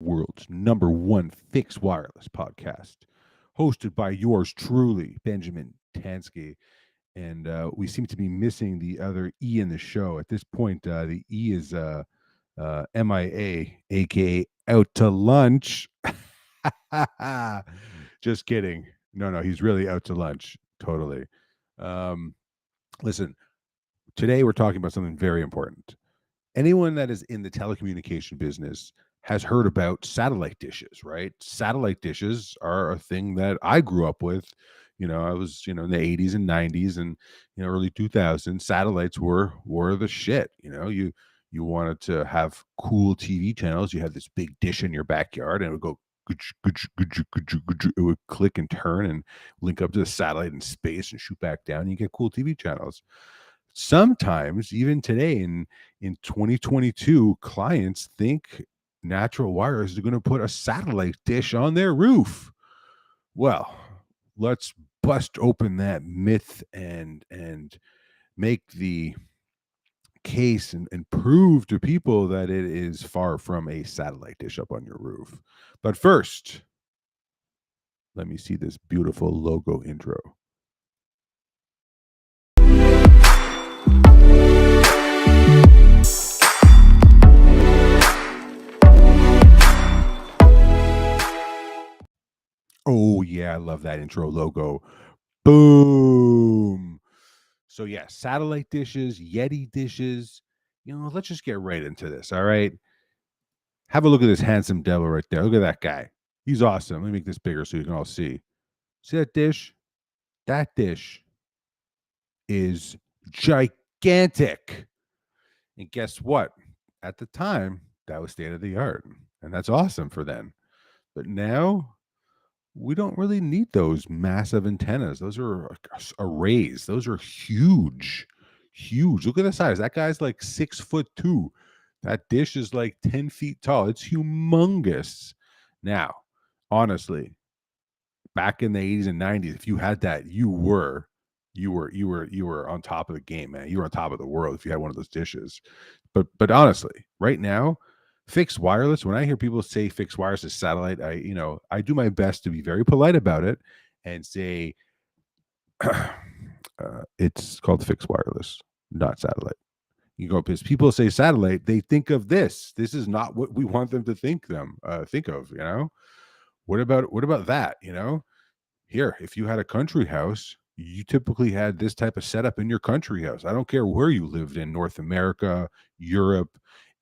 world's number one fixed wireless podcast, hosted by yours truly, Benjamin Tansky. And we seem to be missing the other E in the show. At this point, the E is MIA, aka out to lunch. Just kidding. No, he's really out to lunch. Totally. Um, Listen, today we're talking about something very important. Anyone that is in the telecommunication business has heard about satellite dishes, right? Satellite dishes are a thing that I grew up with. I was, in the 80s and 90s and early 2000s. Satellites were the shit. You wanted to have cool TV channels. You had this big dish in your backyard, and it would go. It would click and turn and link up to the satellite in space and shoot back down. And you get cool TV channels. Sometimes, even today in 2022, clients think natural wires are going to put a satellite dish on their roof. Well, let's bust open that myth and make the case and prove to people that it is far from a satellite dish up on your roof. But first, let me see this beautiful logo intro. Oh, yeah, I love that intro logo. Boom. So, yeah, satellite dishes, Yeti dishes. Let's just get right into this. All right. Have a look at this handsome devil right there. Look at that guy. He's awesome. Let me make this bigger so you can all see. See that dish? That dish is gigantic. And guess what? At the time, that was state of the art. And that's awesome for then. But now we don't really need those massive antennas. Those are arrays. Those are huge, huge. Look at the size. That guy's like 6'2". That dish is like 10 feet tall. It's humongous. Now, honestly, back in the 80s and 90s, if you had that, you were on top of the game, man. You were on top of the world if you had one of those dishes. But honestly, right now, fixed wireless, when I hear people say fixed wireless is satellite, I do my best to be very polite about it and say it's called fixed wireless, not satellite. Because people say satellite, they think of this. This is not what we want them to think of. What about that? Here, if you had a country house, you typically had this type of setup in your country house. I don't care where you lived in North America, Europe,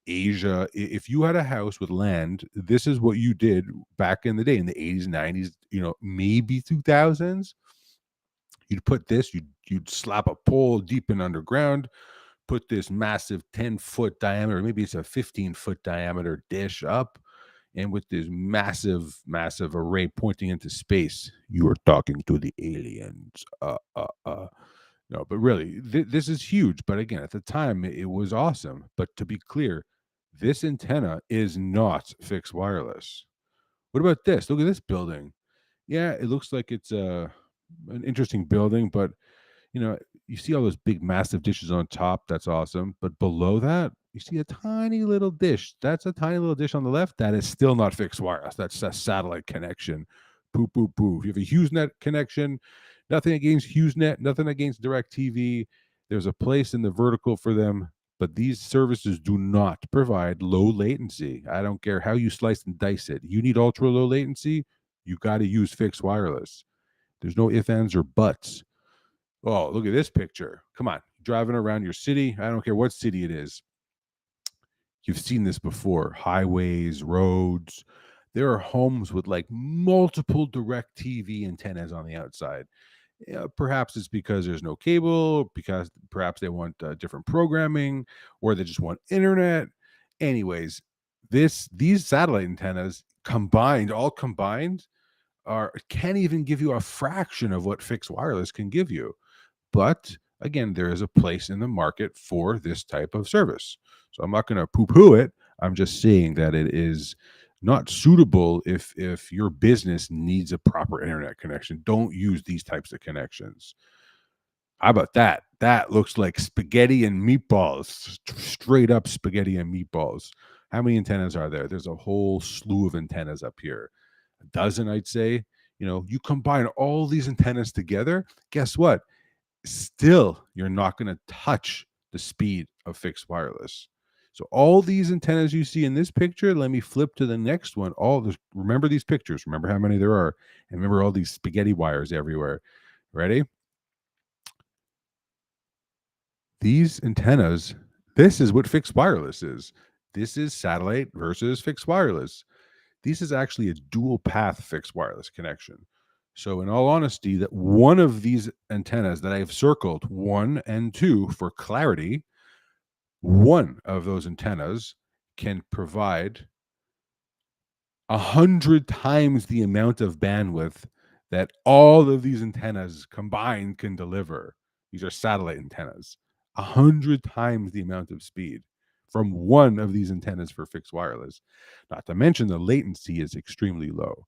Asia. If you had a house with land, this is what you did back in the day in the 80s, 90s, maybe 2000s. You'd put this, you'd slap a pole deep in underground, put this massive 10-foot diameter, maybe it's a 15-foot diameter dish up, and with this massive, massive array pointing into space, you are talking to the aliens. No, but really, this is huge. But again, at the time, it was awesome. But to be clear, this antenna is not fixed wireless. What about this? Look at this building. Yeah, it looks like it's an interesting building, but you know, you see all those big, massive dishes on top. That's awesome. But below that, you see a tiny little dish. That's a tiny little dish on the left. That is still not fixed wireless. That's a satellite connection. Poo, poo, poo. If you have a HughesNet connection, nothing against HughesNet, nothing against DirecTV. There's a place in the vertical for them. But these services do not provide low latency. I don't care how you slice and dice it. You need ultra low latency, you got to use fixed wireless. There's no ifs, ands, or buts. Oh, look at this picture. Come on. Driving around your city. I don't care what city it is. You've seen this before. Highways, roads. There are homes with like multiple direct TV antennas on the outside. Perhaps it's because there's no cable, because perhaps they want different programming, or they just want internet. Anyways, these satellite antennas all combined, can't even give you a fraction of what fixed wireless can give you. But again, there is a place in the market for this type of service. So I'm not going to poo-poo it. I'm just saying that it is not suitable if your business needs a proper internet connection. Don't use these types of connections. How about that? That looks like spaghetti and meatballs, straight up spaghetti and meatballs. How many antennas are there? There's a whole slew of antennas up here. A dozen, I'd say. You combine all these antennas together, guess what? Still, you're not going to touch the speed of fixed wireless. So all these antennas you see in this picture, let me flip to the next one. Remember these pictures. Remember how many there are. And remember all these spaghetti wires everywhere. Ready? These antennas, this is what fixed wireless is. This is satellite versus fixed wireless. This is actually a dual path fixed wireless connection. So, in all honesty, that one of these antennas that I have circled, 1 and 2, for clarity, one of those antennas can provide 100 times the amount of bandwidth that all of these antennas combined can deliver. These are satellite antennas. 100 times the amount of speed from one of these antennas for fixed wireless. Not to mention the latency is extremely low.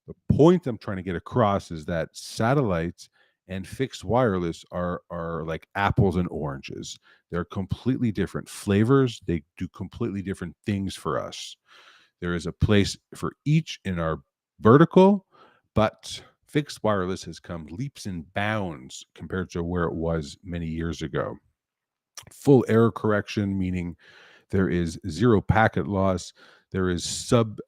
The point I'm trying to get across is that satellites and fixed wireless are like apples and oranges. They're completely different flavors. They do completely different things for us. There is a place for each in our vertical, but fixed wireless has come leaps and bounds compared to where it was many years ago. Full error correction, meaning there is zero packet loss. There is sub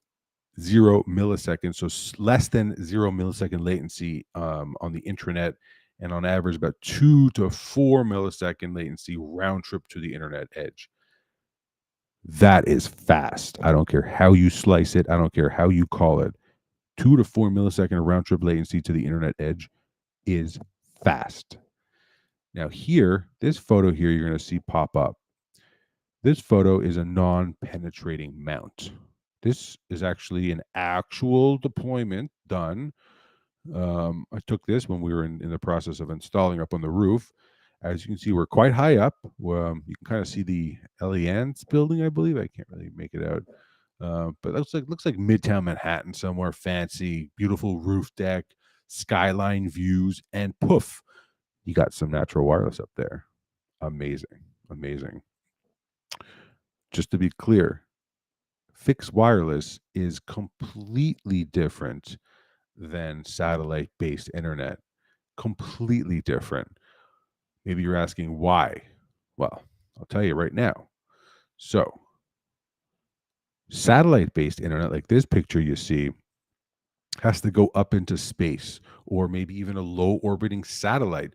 0 milliseconds, so less than 0 millisecond latency on the intranet, and on average about 2 to 4 millisecond latency round trip to the internet edge. That is fast. I don't care how you slice it. I don't care how you call it. 2 to 4 millisecond round trip latency to the internet edge is fast. Now here, this photo here you're going to see pop up. This photo is a non-penetrating mount. This is actually an actual deployment done. I took this when we were in the process of installing up on the roof. As you can see, we're quite high up. You can kind of see the Allianz building, I believe. I can't really make it out. But it looks like Midtown Manhattan somewhere, fancy, beautiful roof deck, skyline views, and poof, you got some natural wireless up there. Amazing. Amazing. Just to be clear, fixed wireless is completely different than satellite-based internet. Completely different. Maybe you're asking why. Well, I'll tell you right now. So, satellite-based internet, like this picture you see, has to go up into space, or maybe even a low orbiting satellite.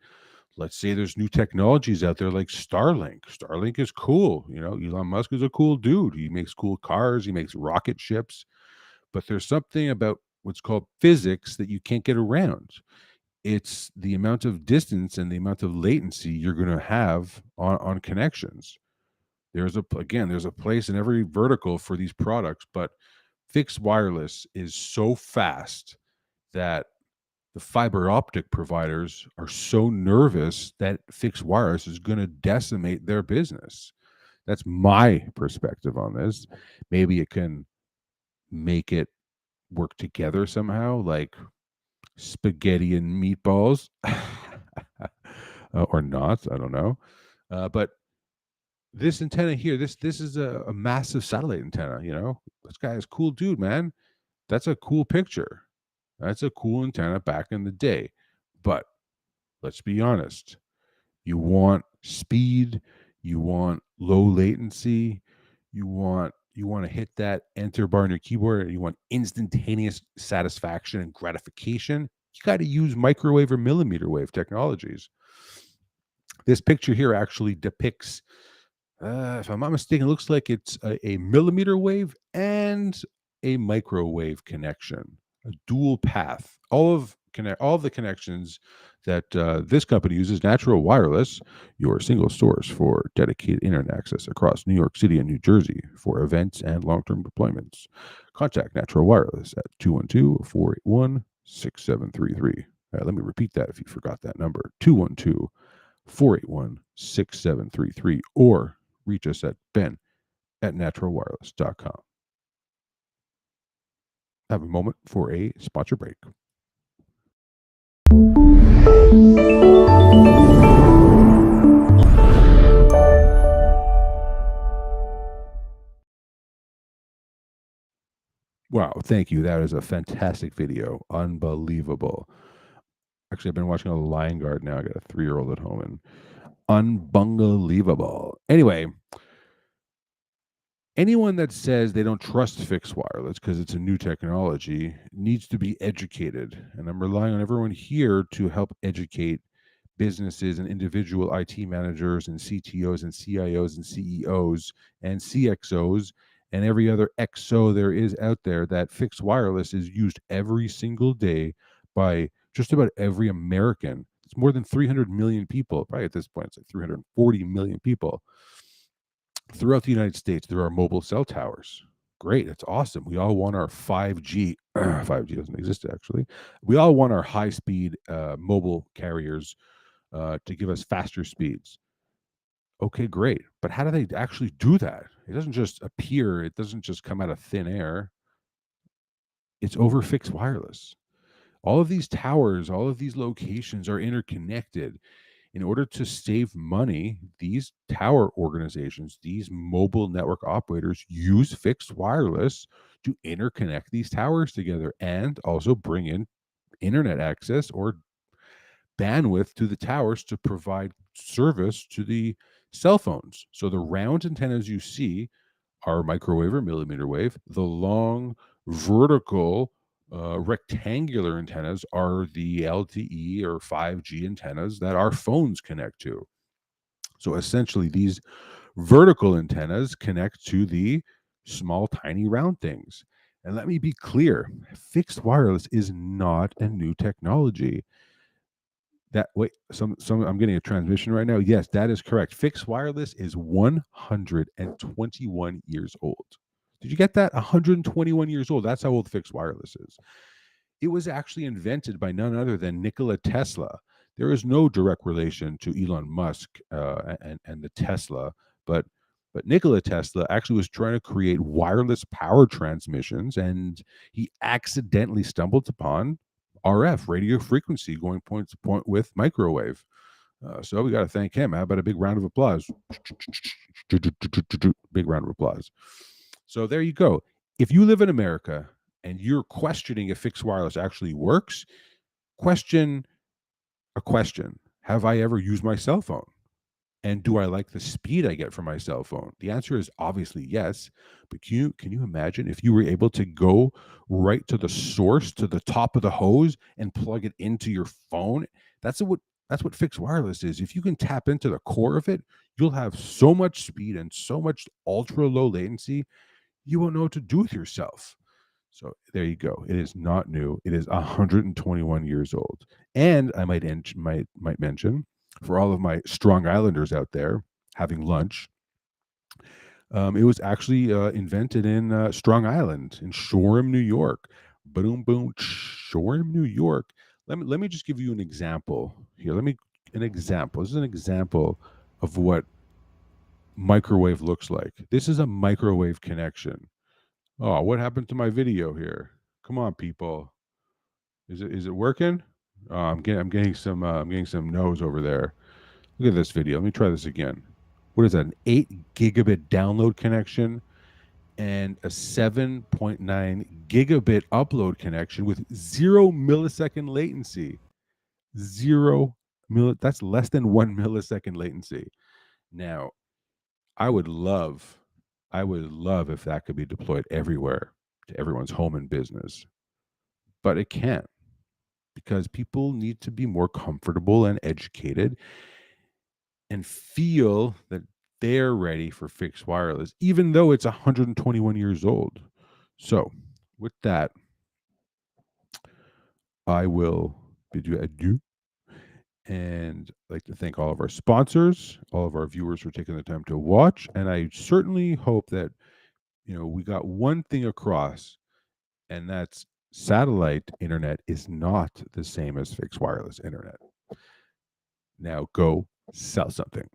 Let's say there's new technologies out there like Starlink. Starlink is cool. Elon Musk is a cool dude. He makes cool cars, he makes rocket ships. But there's something about what's called physics that you can't get around. It's the amount of distance and the amount of latency you're going to have on connections. There's a place in every vertical for these products, but fixed wireless is so fast that the fiber optic providers are so nervous that fixed wireless is going to decimate their business. That's my perspective on this. Maybe it can make it work together somehow, like spaghetti and meatballs, or not. I don't know. But this antenna here, this is a massive satellite antenna. This guy is a cool dude, man. That's a cool picture. That's a cool antenna back in the day. But let's be honest. You want speed, you want low latency, you want to hit that enter bar on your keyboard, and you want instantaneous satisfaction and gratification. You got to use microwave or millimeter wave technologies. This picture here actually depicts, if I'm not mistaken, it looks like it's a millimeter wave and a microwave connection, a dual path. All of the connections that this company uses, Natural Wireless, your single source for dedicated internet access across New York City and New Jersey for events and long-term deployments. Contact Natural Wireless at 212-481-6733. Let me repeat that if you forgot that number, 212-481-6733, or reach us at ben@naturalwireless.com. Have a moment for a sponsor break. Wow, thank you. That is a fantastic video. Unbelievable. Actually, I've been watching a Lion Guard now. I got a 3-year-old at home, and unbelievable. Anyway, anyone that says they don't trust fixed wireless because it's a new technology needs to be educated. And I'm relying on everyone here to help educate businesses and individual IT managers and CTOs and CIOs and CEOs and CXOs and every other XO there is out there that fixed wireless is used every single day by just about every American. It's more than 300 million people. Probably at this point, it's like 340 million people. Throughout the United States, there are mobile cell towers. Great, that's awesome. We all want our 5G. 5G doesn't exist actually. We all want our high-speed mobile carriers to give us faster speeds. Okay, great. But how do they actually do that? It doesn't just appear, it doesn't just come out of thin air. It's over fixed wireless. All of these towers, all of these locations are interconnected. In order to save money, these tower organizations, these mobile network operators use fixed wireless to interconnect these towers together and also bring in internet access or bandwidth to the towers to provide service to the cell phones. So the round antennas you see are microwave or millimeter wave. The long vertical rectangular antennas are the LTE or 5G antennas that our phones connect to. So essentially, these vertical antennas connect to the small, tiny, round things. And let me be clear, fixed wireless is not a new technology. That wait, some I'm getting a transmission right now. Yes, that is correct. Fixed wireless is 121 years old. Did you get that? 121 years old. That's how old fixed wireless is. It was actually invented by none other than Nikola Tesla. There is no direct relation to Elon Musk and the Tesla, but Nikola Tesla actually was trying to create wireless power transmissions, and he accidentally stumbled upon RF, radio frequency, going point to point with microwave. So we got to thank him. How about a big round of applause? Big round of applause. So there you go. If you live in America and you're questioning if fixed wireless actually works, question a question. Have I ever used my cell phone? And do I like the speed I get from my cell phone? The answer is obviously yes. But can you imagine if you were able to go right to the source, to the top of the hose, and plug it into your phone? That's what fixed wireless is. If you can tap into the core of it, you'll have so much speed and so much ultra low latency, you won't know what to do with yourself. So there you go. It is not new. It is 121 years old. And I might mention for all of my Strong Islanders out there having lunch, it was actually invented in Strong Island in Shoreham, New York. Boom, boom, Shoreham, New York. Let me just give you an example here. An example. This is an example of what microwave looks like. This is a microwave connection. Oh, what happened to my video here? Come on, people. Is it working? I'm getting some no's over there. Look at this video. Let me try this again. What is that? An 8 gigabit download connection and a 7.9 gigabit upload connection with 0 millisecond latency. That's less than 1 millisecond latency. Now, I would love, I would love if that could be deployed everywhere to everyone's home and business, but it can't because people need to be more comfortable and educated and feel that they're ready for fixed wireless, even though it's 121 years old. So, with that, I will bid you adieu. And I'd like to thank all of our sponsors, all of our viewers for taking the time to watch. And I certainly hope that we got one thing across, and that's satellite internet is not the same as fixed wireless internet. Now go sell something.